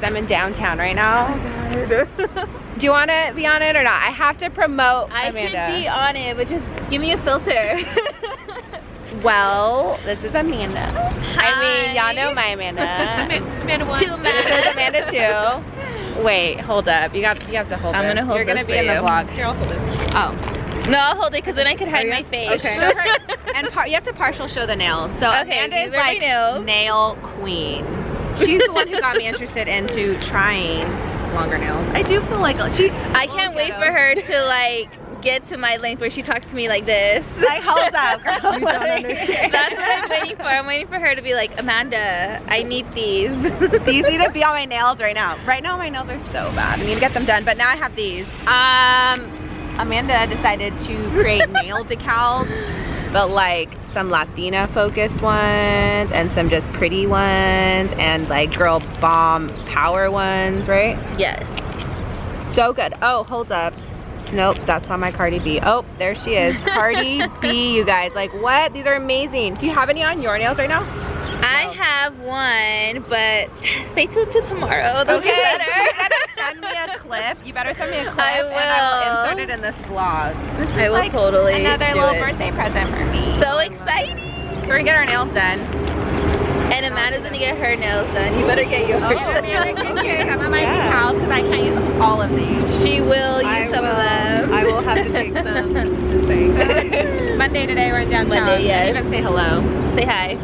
I'm in downtown right now. Do you want to be on it or not? I have to promote Amanda. I can be on it, but just give me a filter. Well, this is Amanda. Hi. I mean, y'all know my Amanda. Amanda 1. This is Amanda 2. Wait, hold up. You have to hold it. I'm gonna hold You're gonna this be for in the you. vlog. Here, I'll hold it. Oh. No, I'll hold it because then I could hide my face. Okay. And you have to partial show the nails. So Okay, Amanda these is are my like nails. nail queen. She's the one who got me interested into trying longer nails. I do feel like I can't wait for her to like get to my length where she talks to me like this. Like, hold up, girl. You don't understand. That's what I'm waiting for. I'm waiting for her to be like, Amanda, I need these. These need to be on my nails right now. Right now my nails are so bad. I need to get them done, but now I have these. Amanda decided to create nail decals, but like some Latina focused ones and some just pretty ones and like girl bomb power ones, right? Yes. So good. Oh, hold up. Nope, that's not my Cardi B. Oh, there she is. Cardi B, you guys. Like, what? These are amazing. Do you have any on your nails right now? I have one, but stay tuned till tomorrow. They'll be better. You better send me a clip. You better send me a clip. I And I will insert it in this vlog. This is I will like totally another do little it. birthday present for me. So exciting. So we're gonna get our nails done. And Amanda's gonna get her nails done. You better get yours. Amanda can use some of my decals because I can't use all of these. She will use some of them. I will have to take some. Just saying. Monday today, we're in downtown. Monday, yes. Even say hello. Say hi.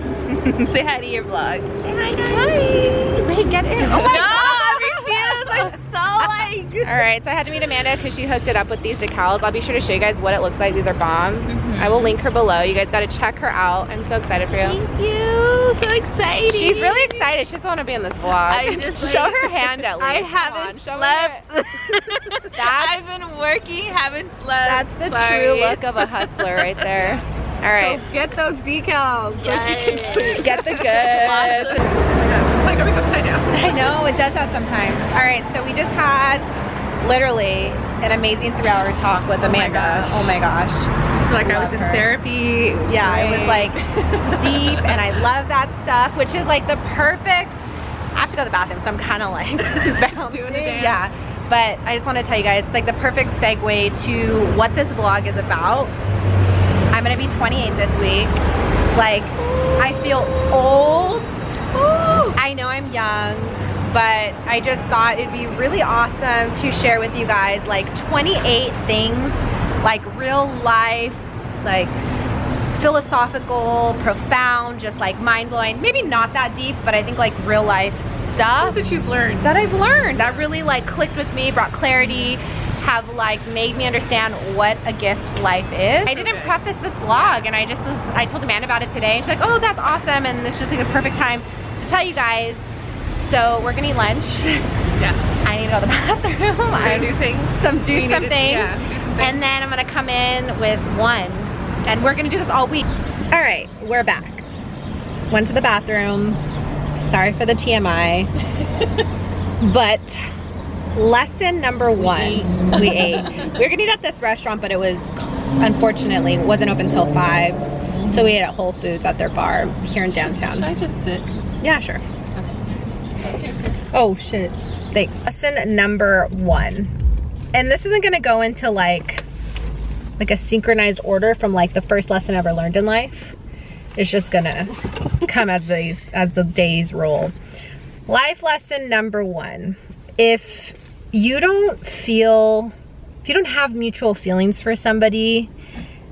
Say hi to your vlog. Say hi, guys. Hi. Wait, get in. Oh my No, God. I refuse. I'm so like. All right, so I had to meet Amanda because she hooked it up with these decals. I'll be sure to show you guys what it looks like. These are bomb. I will link her below. You guys got to check her out. I'm so excited for you. Thank you. So exciting. She's really excited. She doesn't want to be in this vlog. I just show her hand at least. I Come haven't on, show me slept. That's- I've been working, haven't slept. That's the Sorry. true look of a hustler right there. All right. So get those decals. Yes. So she can see. Get the goods. Like everything's upside down. I know, it does that sometimes. All right, so we just had literally an amazing 3-hour talk with Amanda. Oh my gosh. Like I Love was in her. therapy. Yeah, it was right? like deep, and I love that stuff, which is like the perfect, I have to go to the bathroom, so I'm kind of like bouncing. Doing a dance. Yeah, but I just want to tell you guys, it's like the perfect segue to what this vlog is about. I'm gonna be 28 this week. Like, I feel old. Ooh. I know I'm young, but I just thought it'd be really awesome to share with you guys like 28 things, like real life, like philosophical, profound, just like mind-blowing. Maybe not that deep, but I think like real life stuff Things that you've learned. that I've learned that really like clicked with me, brought clarity, have like made me understand what a gift life is. I didn't prep this vlog, and I told Amanda about it today, and she's like, oh, that's awesome, and it's just like a perfect time to tell you guys. So we're gonna eat lunch. Yeah. I need to go to the bathroom. I'm gonna do things. some things. Yeah, do some things. And then I'm gonna come in with one, and we're gonna do this all week. All right, we're back. Went to the bathroom. Sorry for the TMI. But lesson number one, we ate. We were gonna eat at this restaurant, but it was, unfortunately, wasn't open till 5. So we ate at Whole Foods at their bar here in downtown. Should I just sit? Yeah, sure. Okay. Oh shit, thanks. Lesson number 1. And this isn't gonna go into like a synchronized order from like the first lesson I ever learned in life. It's just gonna come as the days roll. Life lesson number 1. If you don't have mutual feelings for somebody,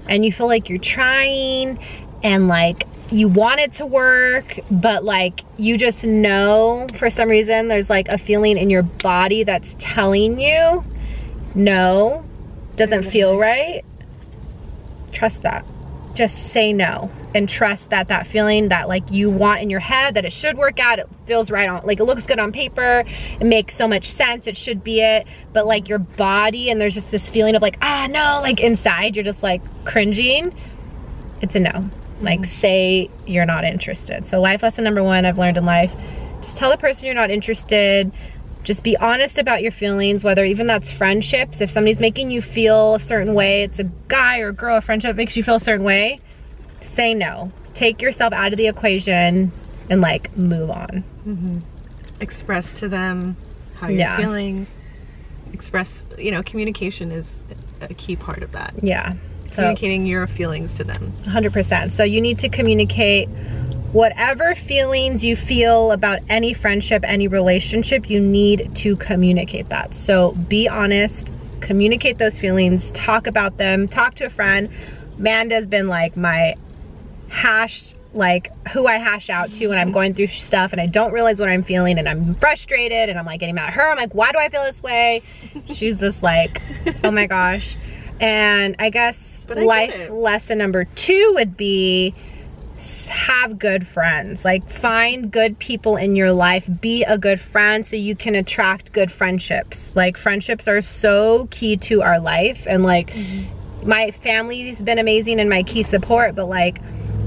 and you feel like you're trying and like you want it to work, but like you just know for some reason there's like a feeling in your body that's telling you no, doesn't feel right, trust that. Just say no and trust that that feeling that like you want in your head, that it should work out, it feels right on, like it looks good on paper, it makes so much sense, it should be it, but like your body, and there's just this feeling of like, ah no, like inside you're just like cringing, it's a no. Like say you're not interested. So life lesson number 1 I've learned in life, just tell the person you're not interested. Just be honest about your feelings, whether even that's friendships. If somebody's making you feel a certain way, it's a guy or a girl, a friendship makes you feel a certain way, say no. Take yourself out of the equation and like move on. express to them how you're feeling. Express, you know, communication is a key part of that. Yeah. So, communicating your feelings to them. 100%. So you need to communicate whatever feelings you feel about any friendship, any relationship, you need to communicate that. So be honest, communicate those feelings, talk about them, talk to a friend. Amanda's been like my who I hash out to when I'm going through stuff and I don't realize what I'm feeling and I'm frustrated and I'm like getting mad at her. I'm like, why do I feel this way? She's just like, oh my gosh. And I guess life lesson number 2 would be have good friends. Like, find good people in your life, be a good friend so you can attract good friendships. Like, friendships are so key to our life, and like my family's been amazing and my key support, but like,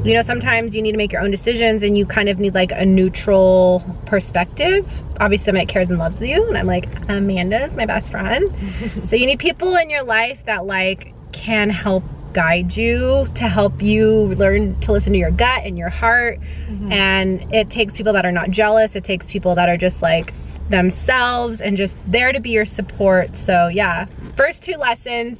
you know, sometimes you need to make your own decisions and you kind of need like a neutral perspective. Obviously somebody that cares and loves you, and I'm like, Amanda's my best friend. So you need people in your life that like can help guide you, to help you learn to listen to your gut and your heart. And it takes people that are not jealous. It takes people that are just like themselves and just there to be your support. So yeah, first 2 lessons: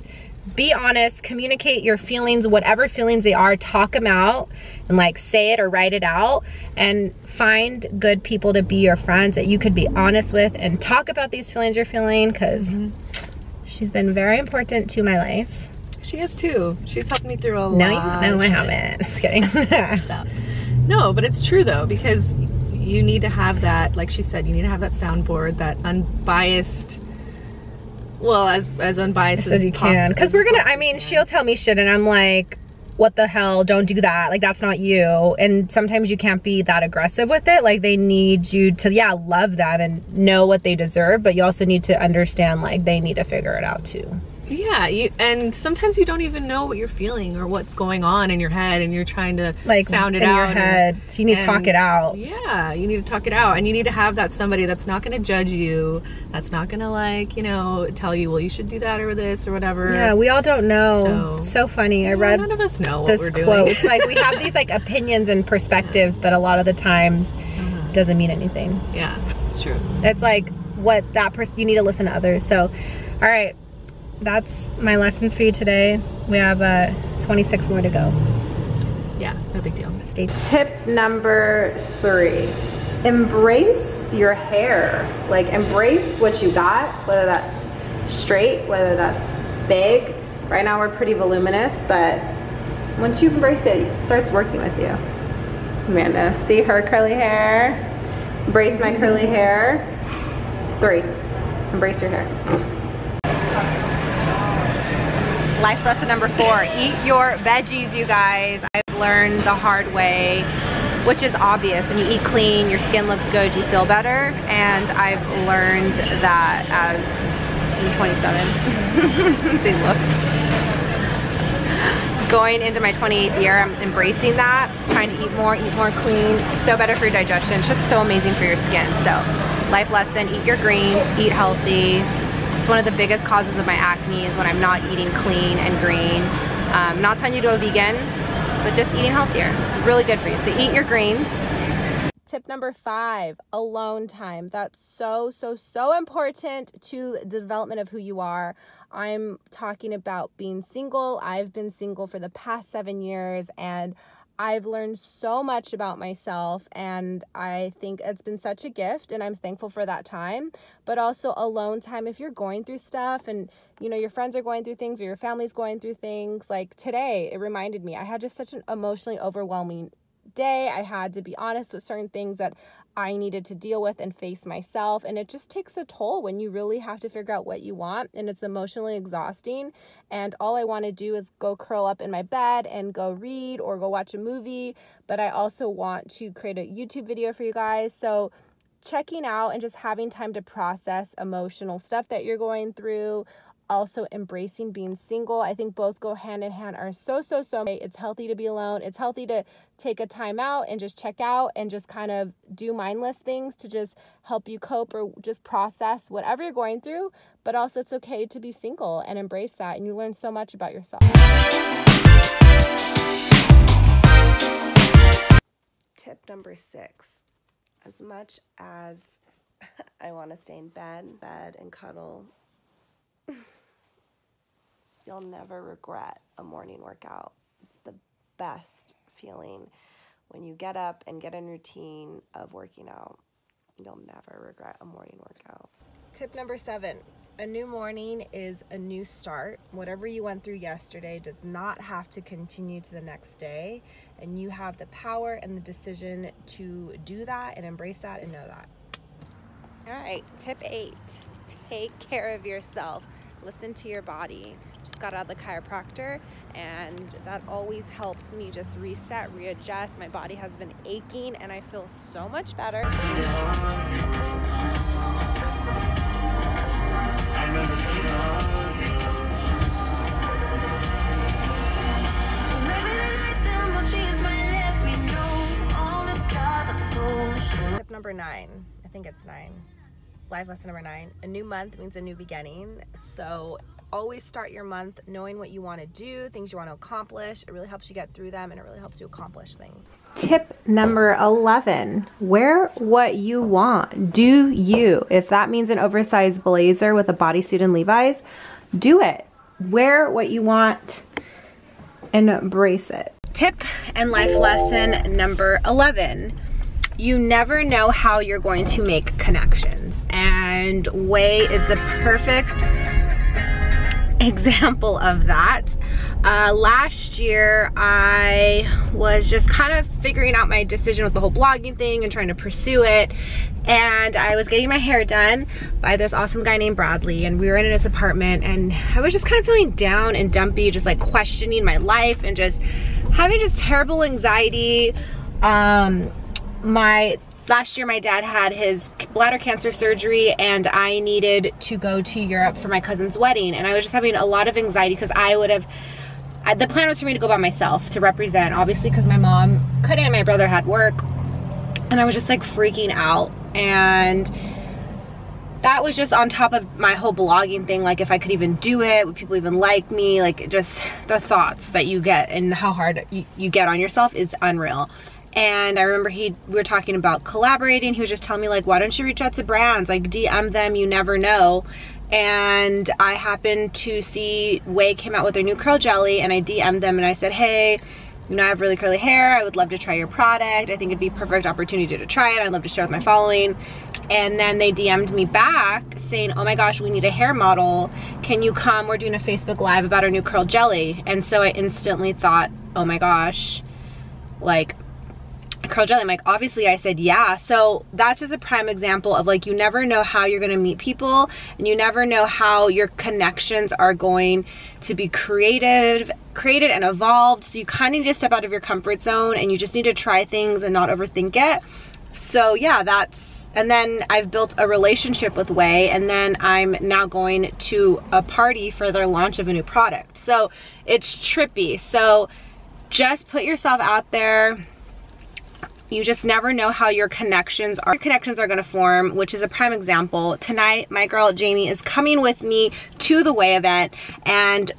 be honest, communicate your feelings, whatever feelings they are, talk them out and like say it or write it out, and find good people to be your friends that you could be honest with and talk about these feelings you're feeling, because she's been very important to my life. She has too. She's helped me through a lot. No, I haven't. I'm just kidding. Stop. No, but it's true though, because you need to have that, like she said, you need to have that soundboard, that unbiased, well, as unbiased as you can. Because we're gonna, I mean, she'll tell me shit and I'm like, what the hell, don't do that. Like, that's not you. And sometimes you can't be that aggressive with it. Like, they need you to, yeah, love them and know what they deserve, but you also need to understand, like, they need to figure it out too. Yeah, and sometimes you don't even know what you're feeling or what's going on in your head, and you're trying to like sound it out in your head. So you need to talk it out. Yeah, you need to talk it out, and you need to have that somebody that's not going to judge you, that's not going to like, you know, tell you, well, you should do that or this or whatever. Yeah, we all don't know. So funny. I read none of us know this what we're quote. doing. It's like we have these like opinions and perspectives, but a lot of the times it doesn't mean anything. Yeah, it's true. It's like what that person, you need to listen to others. So, all right. That's my lessons for you today. We have 26 more to go. Yeah, no big deal. Stay tuned. Tip number 3, embrace your hair. Like, embrace what you got, whether that's straight, whether that's big. Right now we're pretty voluminous, but once you embrace it, it starts working with you. Amanda, see her curly hair? Embrace my curly hair. 3, embrace your hair. Life lesson number 4, eat your veggies, you guys. I've learned the hard way, which is obvious. When you eat clean, your skin looks good, you feel better. And I've learned that as I'm 27, see looks. Going into my 28th year, I'm embracing that, trying to eat more clean. So better for your digestion, it's just so amazing for your skin. So life lesson, eat your greens, eat healthy. One of the biggest causes of my acne is when I'm not eating clean and green. Not telling you to go vegan, but just eating healthier. It's really good for you. So eat your greens. Tip number 5, alone time. That's so important to the development of who you are. I'm talking about being single. I've been single for the past 7 years, and I've learned so much about myself, and I think it's been such a gift, and I'm thankful for that time. But also alone time, if you're going through stuff and, you know, your friends are going through things or your family's going through things. Like today, it reminded me, I had just such an emotionally overwhelming day. I had to be honest with certain things that I needed to deal with and face myself, and it just takes a toll when you really have to figure out what you want, and it's emotionally exhausting. And all I want to do is go curl up in my bed and go read or go watch a movie, but I also want to create a YouTube video for you guys. So checking out and just having time to process emotional stuff that you're going through, also embracing being single. I think both go hand in hand, are so. It's healthy to be alone. It's healthy to take a time out and just check out and just kind of do mindless things to just help you cope or just process whatever you're going through. But also it's okay to be single and embrace that, and you learn so much about yourself. Tip number 6, as much as I want to stay in bed and cuddle. You'll never regret a morning workout. It's the best feeling when you get up and get in routine of working out. You'll never regret a morning workout. Tip number 7, a new morning is a new start. Whatever you went through yesterday does not have to continue to the next day, and you have the power and the decision to do that and embrace that and know that. All right, tip 8, take care of yourself. Listen to your body. Just got out of the chiropractor, and that always helps me just reset, readjust. My body has been aching and I feel so much better. Tip number 9, I think it's 9. Life lesson number 9, a new month means a new beginning. So always start your month knowing what you want to do, things you want to accomplish. It really helps you get through them, and it really helps you accomplish things. Tip number 11, wear what you want. Do you. If that means an oversized blazer with a bodysuit and Levi's, do it. Wear what you want and embrace it. Tip and life lesson number 11. You never know how you're going to make connections, and Way is the perfect example of that. Last year I was just kind of figuring out my decision with the whole blogging thing and trying to pursue it, and I was getting my hair done by this awesome guy named Bradley, and we were in his apartment, and I was just kind of feeling down and dumpy, just like questioning my life and just having just terrible anxiety. Last year my dad had his bladder cancer surgery, and I needed to go to Europe for my cousin's wedding, and I was just having a lot of anxiety because the plan was for me to go by myself to represent, obviously, because my mom couldn't and my brother had work, and I was just like freaking out. And that was just on top of my whole blogging thing, like if I could even do it, would people even like me, like just the thoughts that you get and how hard you get on yourself is unreal. And I remember we were talking about collaborating. He was just telling me, like, why don't you reach out to brands, like DM them, you never know. And I happened to see Way came out with their new curl jelly, and I DM'd them and I said, hey, you know, I have really curly hair, I would love to try your product, I think it'd be a perfect opportunity to try it, I'd love to share with my following. And then they DM'd me back saying, oh my gosh, we need a hair model, can you come, we're doing a Facebook Live about our new curl jelly. And so I instantly thought, oh my gosh, like, curl jelly. I'm like, obviously I said yeah. So that's just a prime example of, like, you never know how you're going to meet people, and you never know how your connections are going to be created and evolved. So you kind of need to step out of your comfort zone, and you just need to try things and not overthink it. So yeah, and then I've built a relationship with Way, and then I'm now going to a party for their launch of a new product. So it's trippy. So just put yourself out there. You just never know how your connections are gonna form, which is a prime example. Tonight, my girl Jamie is coming with me to the Way event, and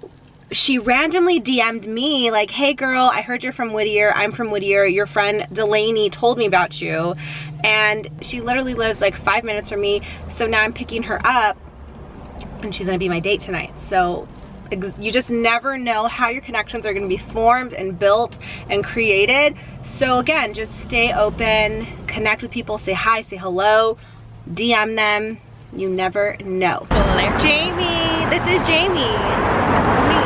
she randomly DM'd me like, hey girl, I heard you're from Whittier, I'm from Whittier, your friend Delaney told me about you. And she literally lives like 5 minutes from me, so now I'm picking her up, and she's gonna be my date tonight. So you just never know how your connections are going to be formed and built and created. So again, just stay open, connect with people, say hi, say hello, DM them. You never know. Jamie, this is Jamie. This is me.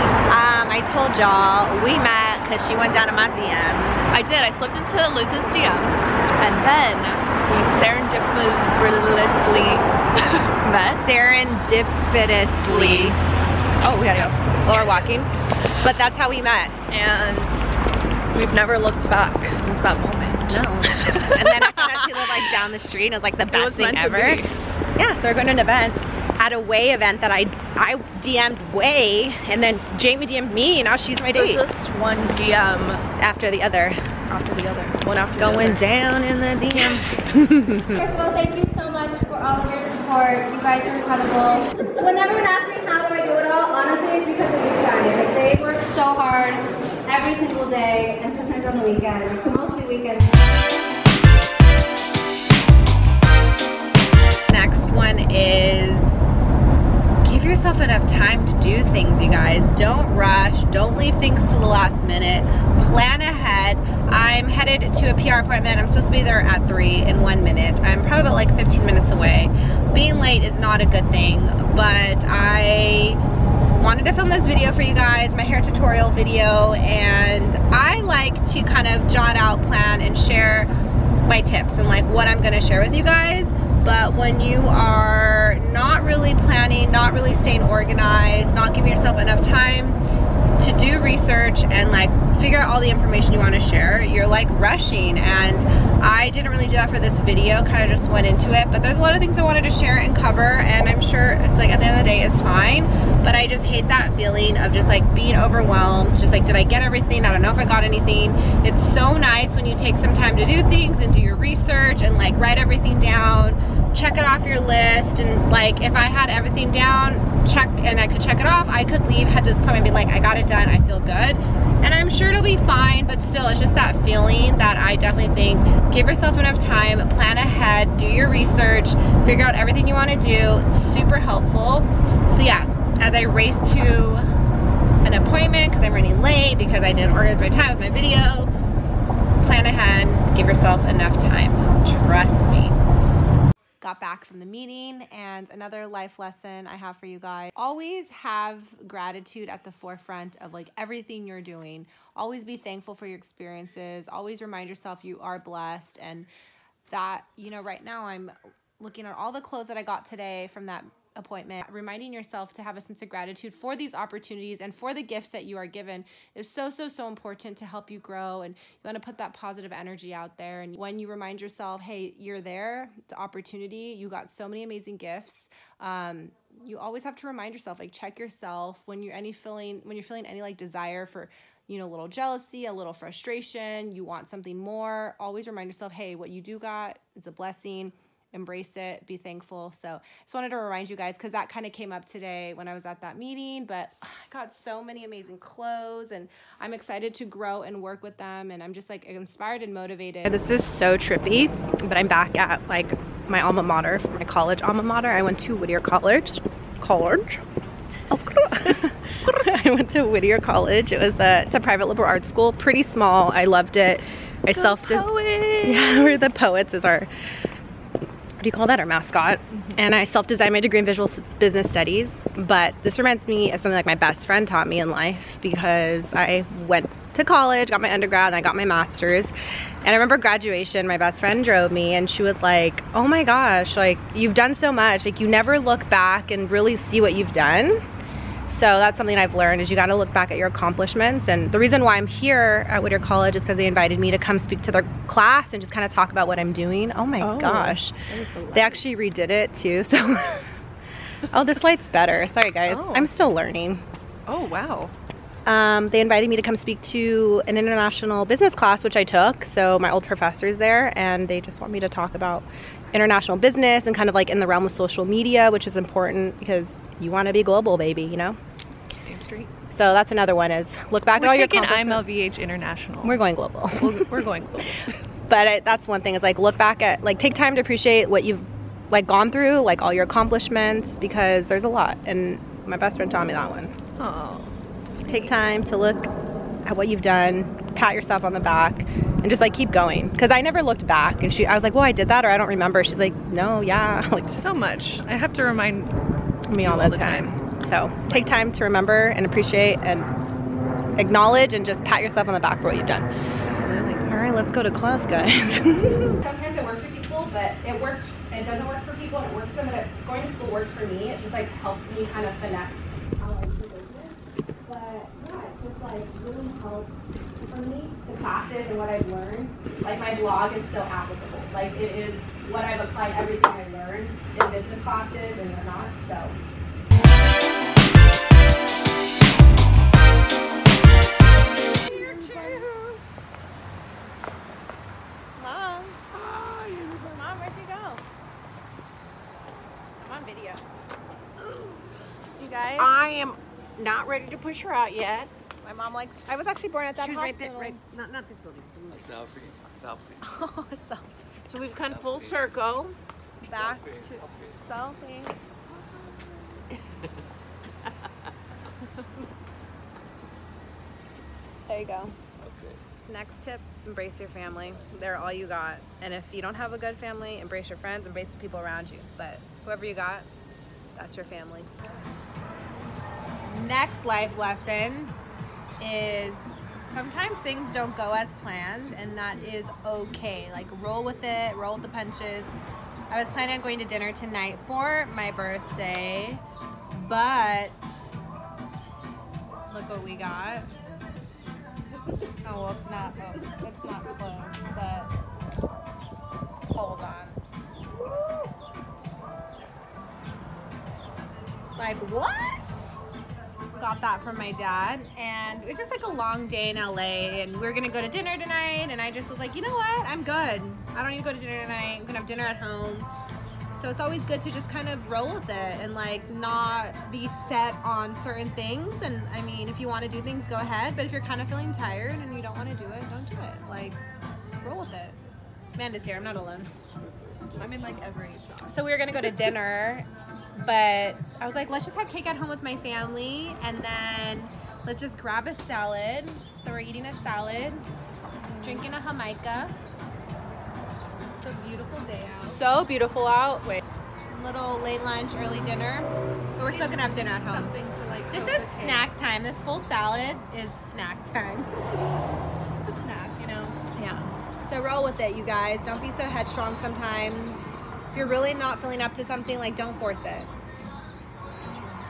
I told y'all we met because she went down to my DM. I did. I slipped into Liz's DMs, and then we serendipitously met. Serendipitously. Oh, we gotta go. Or walking. But that's how we met. And we've never looked back since that moment. No. And then after that, she lived like down the street, and it was like the best thing ever. Yeah, so we're going to an event, at a Way event that I DM'd Way, and then Jamie DM'd me, and now she's my date. So it's just one DM after the other. After the other. One after the other. Going down in the DM. First of all, thank you so much for all of your support. You guys are incredible. When everyone asks me how do I do it all, honestly it's because of you guys. Like, they work so hard every single day, and sometimes on the weekends, mostly weekends. next one is give yourself enough time to do things, you guys. Don't rush. Don't leave things to the last minute. Plan ahead. I'm headed to a PR appointment. I'm supposed to be there at 3 in 1 minute. I'm probably about like 15 minutes away. Being late is not a good thing, but I wanted to film this video for you guys, my hair tutorial video, and I like to kind of jot out, plan, and share my tips and like what I'm gonna share with you guys. But when you are not really planning, not really staying organized, not giving yourself enough time to do research and like figure out all the information you want to share, you're like rushing. And I didn't really do that for this video, kind of just went into it, but there's a lot of things I wanted to share and cover, and I'm sure it's like at the end of the day it's fine, but I just hate that feeling of just like being overwhelmed, just like, did I get everything? I don't know if I got anything. It's so nice when you take some time to do things and do your research and like write everything down, check it off your list, and like if I had everything down, check, and I could check it off, I could leave, head to this point and be like, I got it done, I feel good. And I'm sure it'll be fine, but still, it's just that feeling that I definitely think, give yourself enough time, plan ahead, do your research, figure out everything you want to do. It's super helpful. So yeah, as I race to an appointment, because I'm running late, because I didn't organize my time with my video, plan ahead, give yourself enough time. Trust me. Got back from the meeting, and another life lesson I have for you guys. Always have gratitude at the forefront of like everything you're doing. Always be thankful for your experiences. Always remind yourself you are blessed, and that, you know, right now I'm looking at all the clothes that I got today from that appointment. Reminding yourself to have a sense of gratitude for these opportunities and for the gifts that you are given is so important to help you grow, and you want to put that positive energy out there. And when you remind yourself, hey, you're there, it's an opportunity, you got so many amazing gifts, you always have to remind yourself, like check yourself when you're feeling any like desire for, you know, a little jealousy, a little frustration, you want something more, always remind yourself, hey, what you do got is a blessing. Embrace it, be thankful. So just wanted to remind you guys, because that kind of came up today when I was at that meeting, but I got so many amazing clothes, and I'm excited to grow and work with them, and I'm just like inspired and motivated. This is so trippy, but I'm back at like my alma mater, my college alma mater. I went to Whittier College. I went to Whittier College. It's a private liberal arts school, pretty small. I loved it. Yeah, we're the poets is our, what do you call that, our mascot. And I self-designed my degree in visual business studies, but this reminds me of something like my best friend taught me in life, because I went to college, got my undergrad, and I got my master's. And I remember graduation, my best friend drove me, and she was like, oh my gosh, like you've done so much, like you never look back and really see what you've done. So that's something I've learned, is you got to look back at your accomplishments. And the reason why I'm here at Whittier College is because they invited me to come speak to their class and just kind of talk about what I'm doing. Oh my gosh. They actually redid it too. So, oh, this light's better. Sorry guys, I'm still learning. Oh, wow. They invited me to come speak to an international business class, which I took. So my old professor's there, and they just want me to talk about international business and kind of like in the realm of social media, which is important because you want to be global, baby, you know? So that's another one, is look back at all your accomplishments. IMLVH International. We're going global. We're going global. But that's one thing, is like look back at, like take time to appreciate what you've like gone through, like all your accomplishments, because there's a lot. And my best friend taught me that one. Oh. Take time to look at what you've done, pat yourself on the back, and just like keep going. Because I never looked back, and I was like, well, I did that, or I don't remember. She's like, no, yeah. Like so much. I have to remind me all the time. So take time to remember and appreciate and acknowledge, and just pat yourself on the back for what you've done. Absolutely. All right, let's go to class, guys. Sometimes it works for people, but it doesn't work for people, and it works for them. But going to school worked for me. It just like helped me kind of finesse how I do business. But yeah, it's just like really helped for me, the classes and what I've learned. Like my blog is so applicable. Like it is what I've applied everything I learned in business classes and whatnot. So. Mom, where'd you go? I'm on video. You guys? I am not ready to push her out yet. My mom likes, I was actually born at that She was hospital. right there, not this building. A selfie. Oh, a selfie. So we've come full circle. back to selfie. There you go. Okay. Next tip, embrace your family. They're all you got. And if you don't have a good family, embrace your friends, embrace the people around you. But whoever you got, that's your family. Next life lesson is sometimes things don't go as planned, and that is okay. Like, roll with it, roll with the punches. I was planning on going to dinner tonight for my birthday, but look what we got. Oh, well, it's not close, but hold on. Like, what? Got that from my dad, and it was just like a long day in LA, and we were gonna go to dinner tonight, and I just was like, you know what? I'm good. I don't need to go to dinner tonight. I'm gonna have dinner at home. So it's always good to just kind of roll with it and like not be set on certain things. And I mean, if you want to do things, go ahead. But if you're kind of feeling tired and you don't want to do it, don't do it. Like, roll with it. Amanda's here. I'm not alone. I'm in like every shot. So we were gonna go to dinner, but I was like, let's just have cake at home with my family, and then let's just grab a salad. So we're eating a salad, drinking a Jamaica. It's a beautiful day out. So beautiful out. Wait. Little late lunch, early dinner. But we're still gonna have dinner at home. Something to like. This coat is the cake. snack time. This full salad is snack time. It's a snack, you know. Yeah. So roll with it, you guys. Don't be so headstrong sometimes. If you're really not feeling up to something, like, don't force it.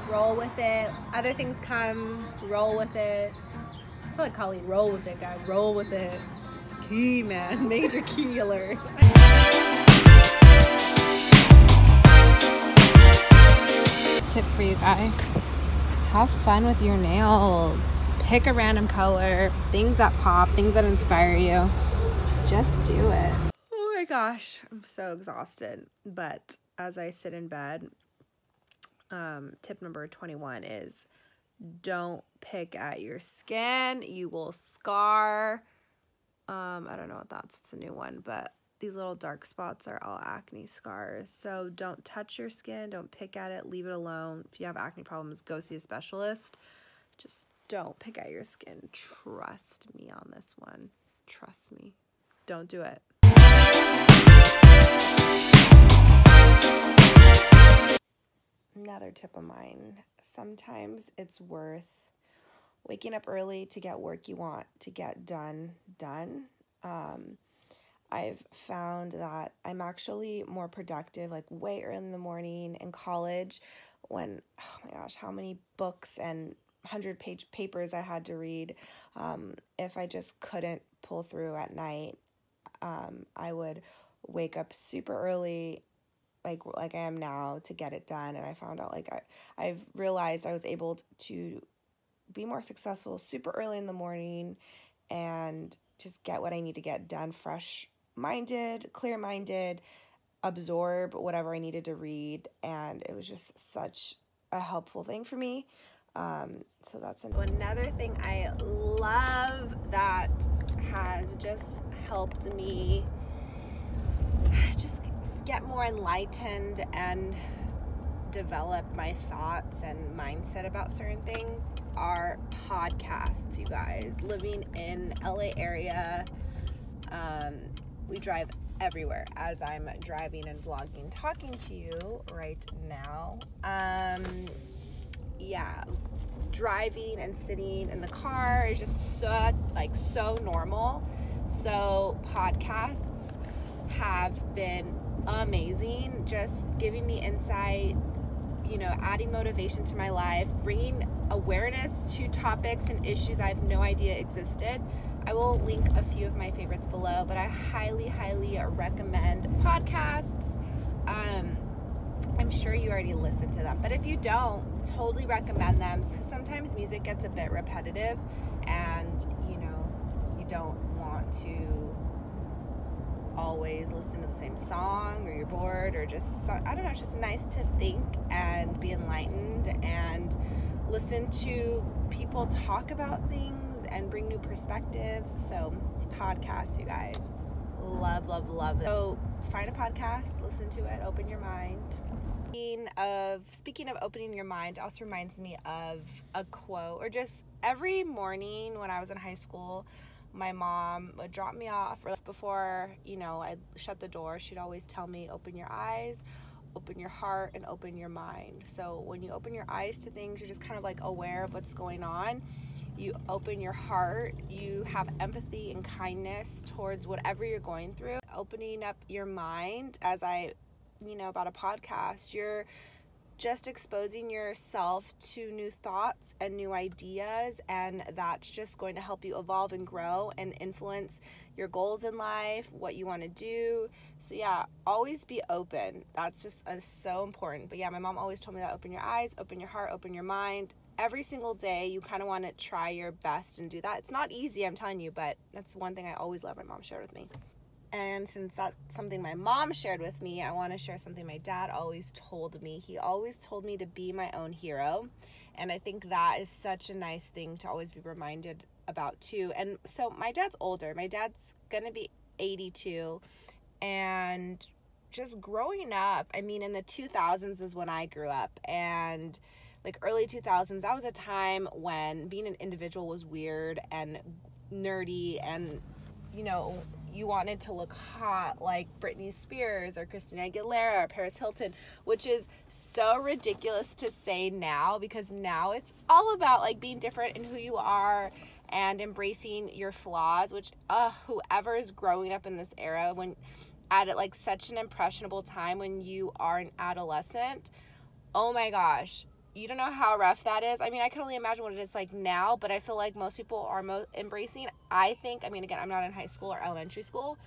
Roll with it. Other things come. Roll with it. I feel like Colleen, roll with it, guys. Roll with it. Key, man. Major key alert. Tip for you guys. Have fun with your nails. Pick a random color. Things that pop. Things that inspire you. Just do it. Oh my gosh. I'm so exhausted. But as I sit in bed, tip number 21 is don't pick at your skin. You will scar. I don't know what that's. It's a new one, but these little dark spots are all acne scars. So don't touch your skin. Don't pick at it. Leave it alone. If you have acne problems, go see a specialist. Just don't pick at your skin. Trust me on this one. Trust me. Don't do it. Another tip of mine. Sometimes it's worth waking up early to get work you want to get done. I've found that I'm actually more productive like way early in the morning in college when, oh my gosh, how many books and 100-page papers I had to read. If I just couldn't pull through at night, I would wake up super early like I am now to get it done. And I found out like I've realized I was able to be more successful super early in the morning and just get what I need to get done, fresh-minded, clear-minded, absorb whatever I needed to read, and it was just such a helpful thing for me. So that's another thing I love that has just helped me just get more enlightened and develop my thoughts and mindset about certain things are podcasts, you guys. Living in LA area, we drive everywhere as I'm driving and vlogging, talking to you right now. Yeah, driving and sitting in the car is just so normal. So podcasts have been amazing, just giving me insight, you know, adding motivation to my life, bringing awareness to topics and issues I have no idea existed. I will link a few of my favorites below, but I highly recommend podcasts. I'm sure you already listen to them, but if you don't, totally recommend them, because sometimes music gets a bit repetitive and, you know, you don't want to always listen to the same song, or you're bored, or just, I don't know, it's just nice to think and be enlightened and listen to people talk about things and bring new perspectives. So podcasts, you guys, love, love, love it. So find a podcast, listen to it, open your mind. Speaking of opening your mind, also reminds me of a quote, or just every morning when I was in high school, my mom would drop me off, or before, you know, I'd shut the door, she'd always tell me, open your eyes, open your heart, and open your mind. So when you open your eyes to things, you're just kind of like aware of what's going on. You open your heart, you have empathy and kindness towards whatever you're going through. Opening up your mind, as about a podcast, you're just exposing yourself to new thoughts and new ideas, and that's just going to help you evolve and grow and influence your goals in life, what you want to do. So yeah, always be open. That's just so important. But yeah, my mom always told me that, open your eyes, open your heart, open your mind. Every single day you kind of want to try your best and do that. It's not easy, I'm telling you, but that's one thing I always love my mom shared with me. And since that's something my mom shared with me, I want to share something my dad always told me. He always told me to be my own hero. And I think that is such a nice thing to always be reminded about too. And so my dad's older. My dad's going to be 82. And just growing up, I mean, in the 2000s is when I grew up. And like early 2000s, that was a time when being an individual was weird and nerdy, and you wanted to look hot like Britney Spears or Christina Aguilera or Paris Hilton, which is so ridiculous to say now, because now it's all about like being different in who you are and embracing your flaws, which whoever is growing up in this era, when at like such an impressionable time when you are an adolescent, oh my gosh, you don't know how rough that is. I mean, I can only imagine what it is like now, but I feel like most people are embracing. I mean, again, I'm not in high school or elementary school,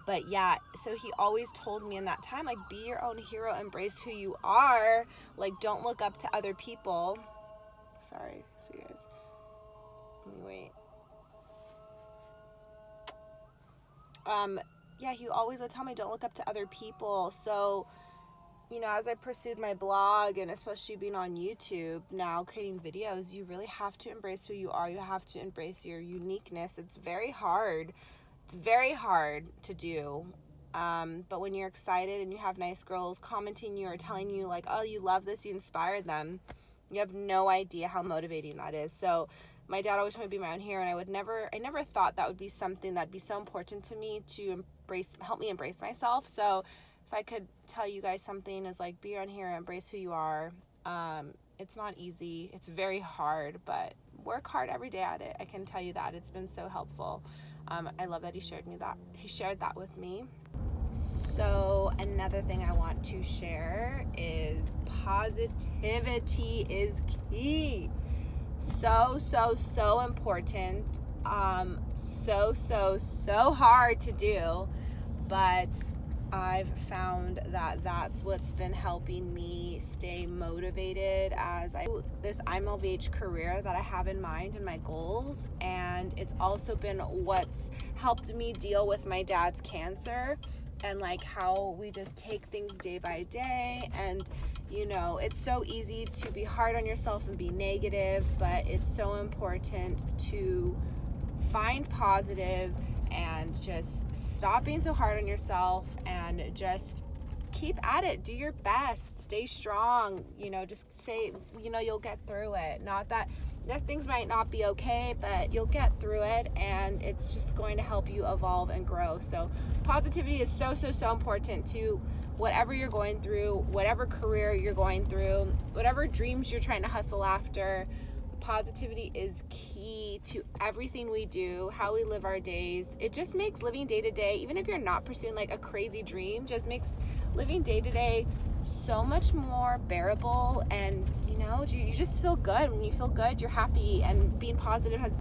but yeah, so he always told me in that time, like, be your own hero, embrace who you are, like, don't look up to other people. Sorry for you guys. Let me wait. Yeah, he always would tell me, don't look up to other people. So, as I pursued my blog, and especially being on YouTube now, creating videos, you really have to embrace who you are. You have to embrace your uniqueness. It's very hard. It's very hard to do. But when you're excited and you have nice girls commenting you or telling you like, oh, you love this, you inspired them, you have no idea how motivating that is. So my dad always told me to be my own hero, and I never thought that would be something that'd be so important to me to help me embrace myself. So if I could tell you guys something, is like, be your own hero, embrace who you are. It's not easy. It's very hard, but work hard every day at it. I can tell you that. It's been so helpful. I love that he shared that with me. So another thing I want to share is positivity is key. So important. So hard to do, but I've found that that's what's been helping me stay motivated as I do this IMLVH career that I have in mind and my goals. And it's also been what's helped me deal with my dad's cancer, and like how we just take things day by day. And it's so easy to be hard on yourself and be negative, but it's so important to find positive and just stop being so hard on yourself and just keep at it. Do your best. Stay strong. Just say, you'll get through it. Not that things might not be okay, but you'll get through it, and it's just going to help you evolve and grow. So positivity is so important to whatever you're going through, whatever career you're going through, whatever dreams you're trying to hustle after. Positivity is key to everything we do, how we live our days. It just makes living day to day, even if you're not pursuing like a crazy dream, just makes living day to day so much more bearable. And you just feel good. When you feel good, you're happy. And being positive has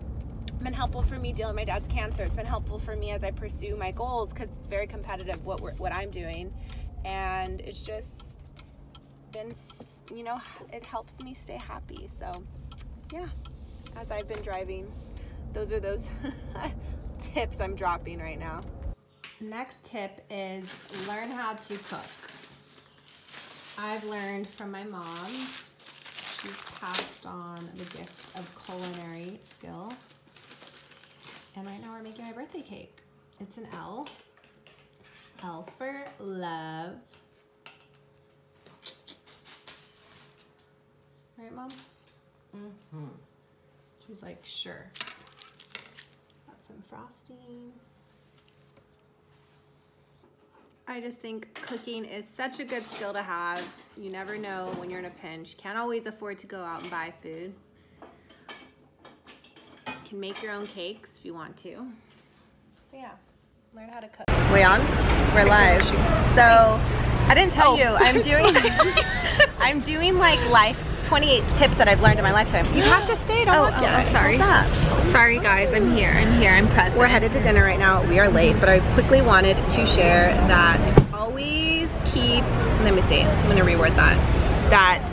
been helpful for me dealing with my dad's cancer. It's been helpful for me as I pursue my goals, because it's very competitive what I'm doing, and it's just been, it helps me stay happy. So yeah, as I've been driving, those are those tips I'm dropping right now. Next tip is learn how to cook. I've learned from my mom. She's passed on the gift of culinary skill. And right now we're making my birthday cake. It's an L. L for love. Right, Mom? Mm-hmm. She's like, sure. Got some frosting. I just think cooking is such a good skill to have. You never know when you're in a pinch. Can't always afford to go out and buy food. You can make your own cakes if you want to. So yeah, learn how to cook. We on? We're live. So I didn't tell you, I'm doing I'm doing like life 28 tips that I've learned in my lifetime. You have to stay, don't look yet. I'm sorry. What's up? Sorry guys, I'm here, I'm present. We're headed to dinner right now. We are late, but I quickly wanted to share that always keep, let me see, I'm gonna reword that. That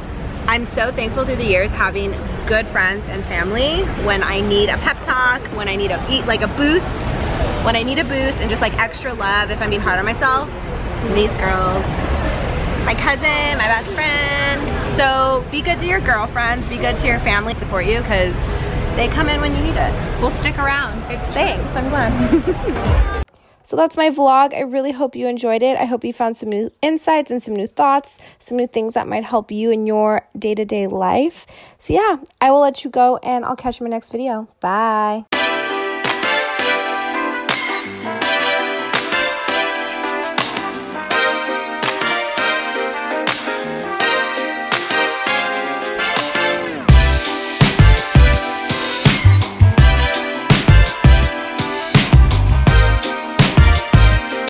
I'm so thankful through the years having good friends and family when I need a pep talk, when I need a boost, when I need a boost and just like extra love if I'm being hard on myself. These girls, my cousin, my best friend. So be good to your girlfriends, be good to your family, support you because they come in when you need it. We'll stick around. Thanks, I'm glad. So that's my vlog. I really hope you enjoyed it. I hope you found some new insights and some new thoughts, some new things that might help you in your day-to-day life. So yeah, I will let you go and I'll catch you in my next video. Bye.